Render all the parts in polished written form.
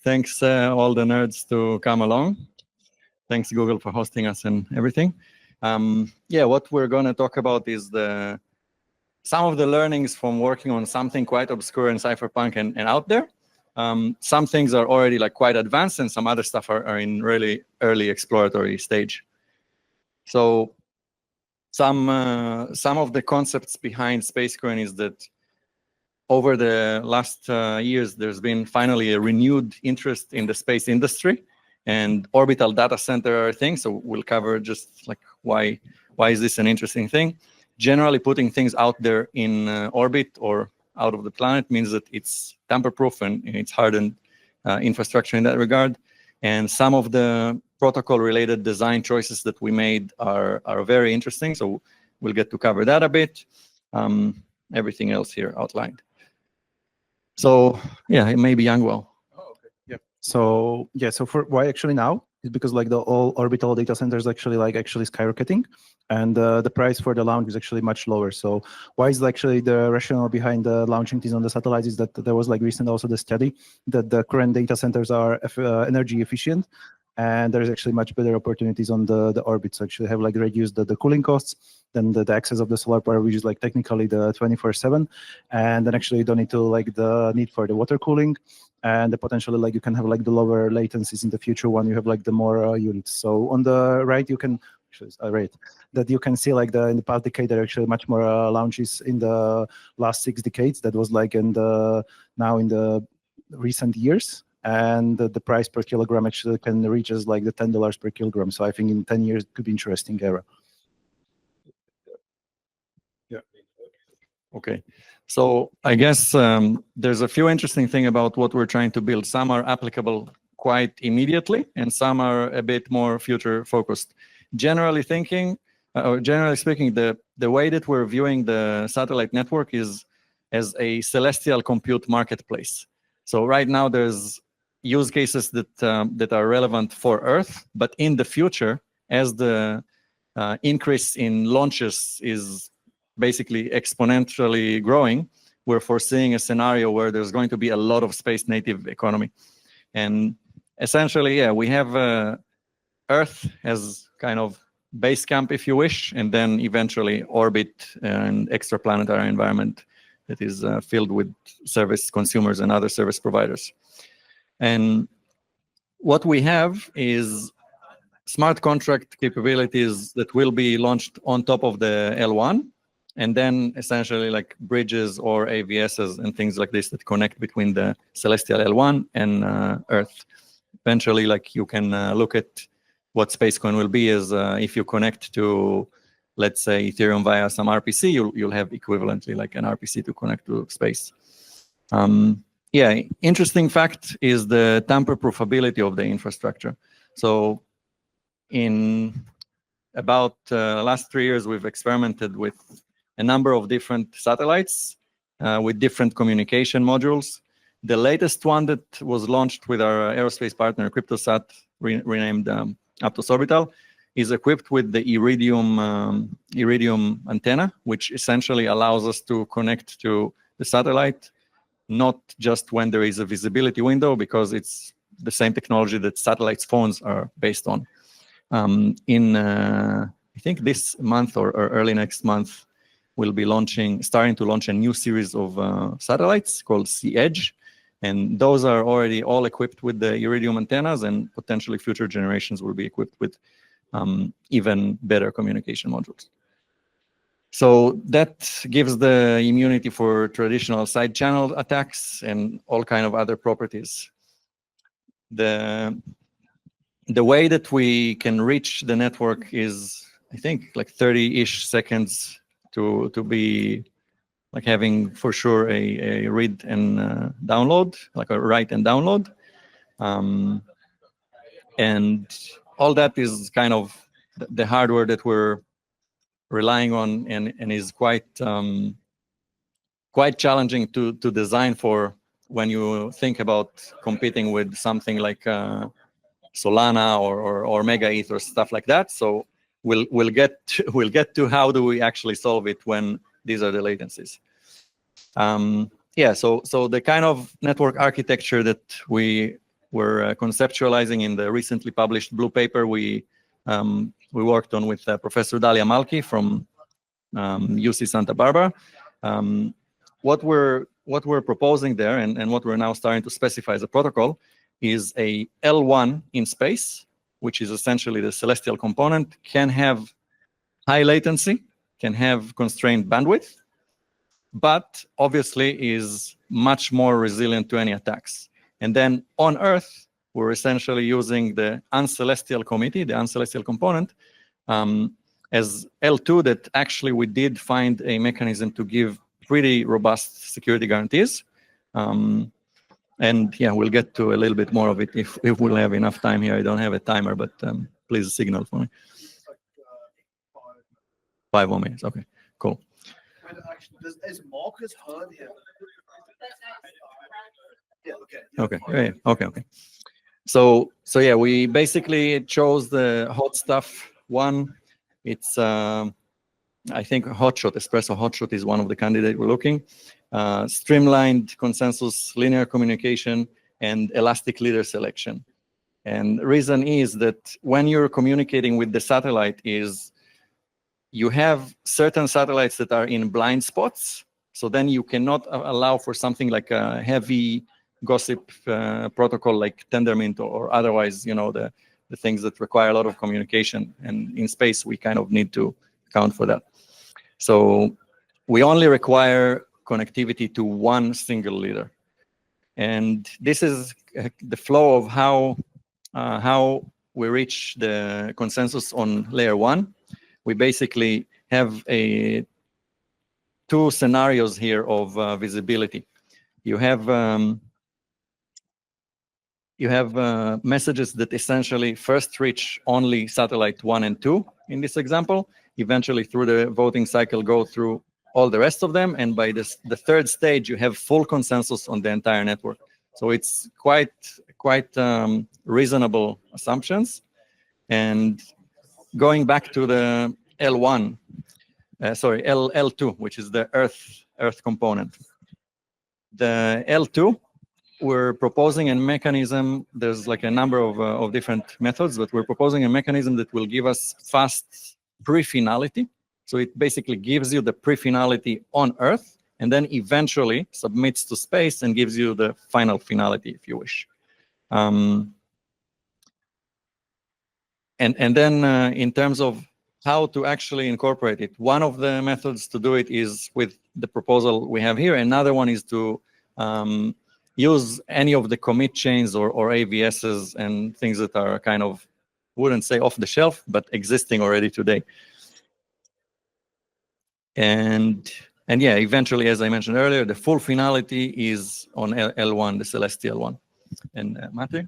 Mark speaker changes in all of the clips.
Speaker 1: Thanks all the nerds to come along. Thanks Google for hosting us and everything. Yeah, what we're going to talk about is some of the learnings from working on something quite obscure in cypherpunk and out there. Some things are already like quite advanced, and some other stuff are in really early exploratory stage. So some of the concepts behind SpaceCoin is that over the last years, there's been finally a renewed interest in the space industry, and orbital data center thing. So we'll cover just like why is this an interesting thing. Generally, putting things out there in orbit or out of the planet means that it's tamper-proof and it's hardened infrastructure in that regard. And some of the protocol-related design choices that we made are very interesting. So we'll get to cover that a bit. Everything else here outlined. So yeah, maybe YangWao.
Speaker 2: Oh, okay. Yeah. So yeah, so for why actually now is because like the all orbital data centers actually skyrocketing, and the price for the launch is actually much lower. So why is actually the rationale behind launching these on the satellites is that there was like recent also the study that the current data centers are energy efficient, and there's actually much better opportunities on the orbit. So actually have like reduced the cooling costs, then the access of the solar power, which is like technically the 24/7, and then actually you don't need to like the need for the water cooling, and the potentially like you can have like the lower latencies in the future when you have like the more units. So on the right you can that you can see like in the past decade there are actually much more launches in the last 6 decades. That was like now in the recent years. And the price per kilogram actually can reach as like the $10 per kilogram. So I think in 10 years it could be interesting era.
Speaker 1: Yeah. Okay. So I guess there's a few interesting things about what we're trying to build. Some are applicable quite immediately, and some are a bit more future focused. Generally speaking, the way that we're viewing the satellite network is as a celestial compute marketplace. So right now there's use cases that are relevant for Earth, but in the future, as the increase in launches is basically exponentially growing, we're foreseeing a scenario where there's going to be a lot of space native economy. And essentially, yeah, we have Earth as kind of base camp, if you wish, and then eventually orbit and extraplanetary environment that is filled with service consumers and other service providers. And what we have is smart contract capabilities that will be launched on top of the L1, and then essentially like bridges or AVSs and things like this that connect between the celestial L1 and Earth. Eventually, like you can look at what SpaceCoin will be is if you connect to, let's say, Ethereum via some RPC, you'll have equivalently like an RPC to connect to space. Yeah, interesting fact is the tamper-proofability of the infrastructure. So in about last 3 years, we've experimented with a number of different satellites with different communication modules. The latest one that was launched with our aerospace partner, CryptoSat, renamed Aptos Orbital, is equipped with the Iridium antenna, which essentially allows us to connect to the satellite not just when there is a visibility window, because it's the same technology that satellites phones are based on. I think this month or early next month, we'll be starting to launch a new series of satellites called Sea Edge. And those are already all equipped with the Iridium antennas, and potentially future generations will be equipped with even better communication modules. So that gives the immunity for traditional side channel attacks and all kind of other properties. The way that we can reach the network is, I think, like 30-ish seconds to be like having for sure a read and download, like a write and download. And all that is kind of the hardware that we're relying on, and is quite challenging to design for when you think about competing with something like Solana or Mega ETH or stuff like that. So we'll get to how do we actually solve it when these are the latencies. Yeah, so the kind of network architecture that we we're conceptualizing in the recently published blue paper we worked on with Professor Dalia Malki from UC Santa Barbara. What we're proposing there and what we're now starting to specify as a protocol is a L1 in space, which is essentially the celestial component, can have high latency, can have constrained bandwidth, but obviously is much more resilient to any attacks. And then on Earth, we're essentially using the uncelestial committee, the uncelestial component, as L2 that actually we did find a mechanism to give pretty robust security guarantees. And yeah, we'll get to a little bit more of it if we'll have enough time here. I don't have a timer, but please signal for me. 5 more minutes, okay, cool.
Speaker 3: Is Marcus heard here? Yeah,
Speaker 1: Okay. So yeah, we basically chose the hot stuff one. It's I think hotshot, espresso hotshot is one of the candidates we're looking. Streamlined consensus, linear communication, and elastic leader selection. And the reason is that when you're communicating with the satellite is you have certain satellites that are in blind spots, so then you cannot allow for something like a heavy gossip protocol like Tendermint or otherwise, the things that require a lot of communication. And in space, we kind of need to account for that. So we only require connectivity to one single leader. And this is the flow of how we reach the consensus on layer 1. We basically have two scenarios here of visibility. You have messages that essentially first reach only satellite 1 and 2 in this example, eventually through the voting cycle go through all the rest of them, and by the third stage you have full consensus on the entire network. So it's quite reasonable assumptions. And going back to the L2, which is the Earth component. The L2, we're proposing a mechanism. There's like a number of different methods, but we're proposing a mechanism that will give us fast pre-finality. So it basically gives you the pre-finality on Earth, and then eventually submits to space and gives you the final finality, if you wish. And then in terms of how to actually incorporate it, one of the methods to do it is with the proposal we have here. Another one is to use any of the commit chains or AVSs and things that are kind of, wouldn't say off the shelf, but existing already today. And yeah, eventually, as I mentioned earlier, the full finality is on L1, the celestial one. And Matthew?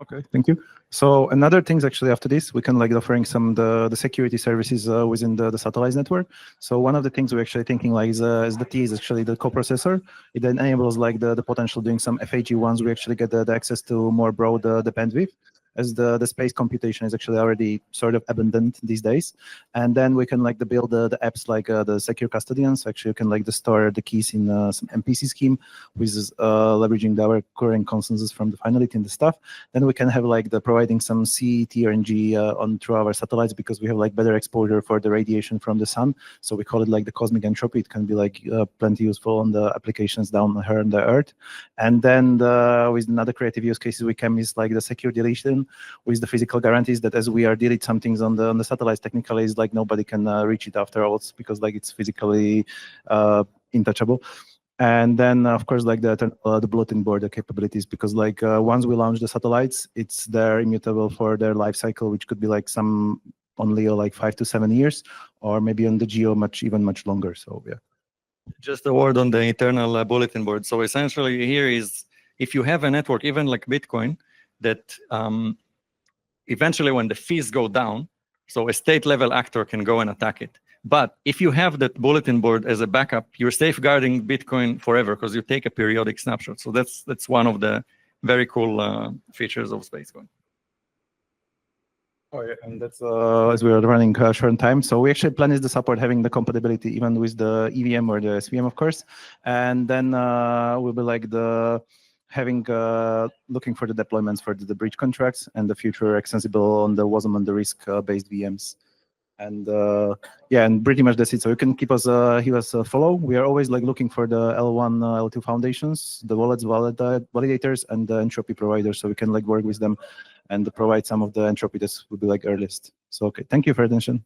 Speaker 2: Okay, thank you. So another things actually after this, we can like offering some the security services within the satellite network. So one of the things we're actually thinking like is the TEE is actually the coprocessor. It enables like the potential doing some FAG ones. We actually get the access to more broad the bandwidth, as the space computation is actually already sort of abundant these days. And then we can like build the apps like the secure custodians. Actually, you can like store the keys in some MPC scheme, which is leveraging our current consensus from the finality and the stuff. Then we can have like providing some C, T, and G on through our satellites, because we have like better exposure for the radiation from the sun. So we call it like the cosmic entropy. It can be like plenty useful on the applications down here on the Earth. And then with another creative use cases we can is like the secure deletion with the physical guarantees that as we are delete some things on the satellites, technically is like nobody can reach it afterwards, because like it's physically untouchable. And then of course like the bulletin board capabilities, because like once we launch the satellites, they're immutable for their life cycle, which could be like some only like 5 to 7 years, or maybe on the GEO even much longer. So yeah.
Speaker 1: Just a word on the internal bulletin board. So essentially here is, if you have a network, even like Bitcoin, that eventually when the fees go down, so a state level actor can go and attack it. But if you have that bulletin board as a backup, you're safeguarding Bitcoin forever, because you take a periodic snapshot. So that's one of the very cool features of SpaceCoin.
Speaker 2: Oh yeah, and that's as we are running short time. So we actually plan is the support having the compatibility even with the EVM or the SVM, of course. And then will be like having looking for the deployments for the bridge contracts and the future extensible on the WASM and the risk-based VMs. And yeah, and pretty much that's it. So you can keep us follow. We are always like looking for the L1, L2 foundations, the wallets, validators, and the entropy providers, so we can like work with them and provide some of the entropy that would be like earliest. So okay, thank you for your attention.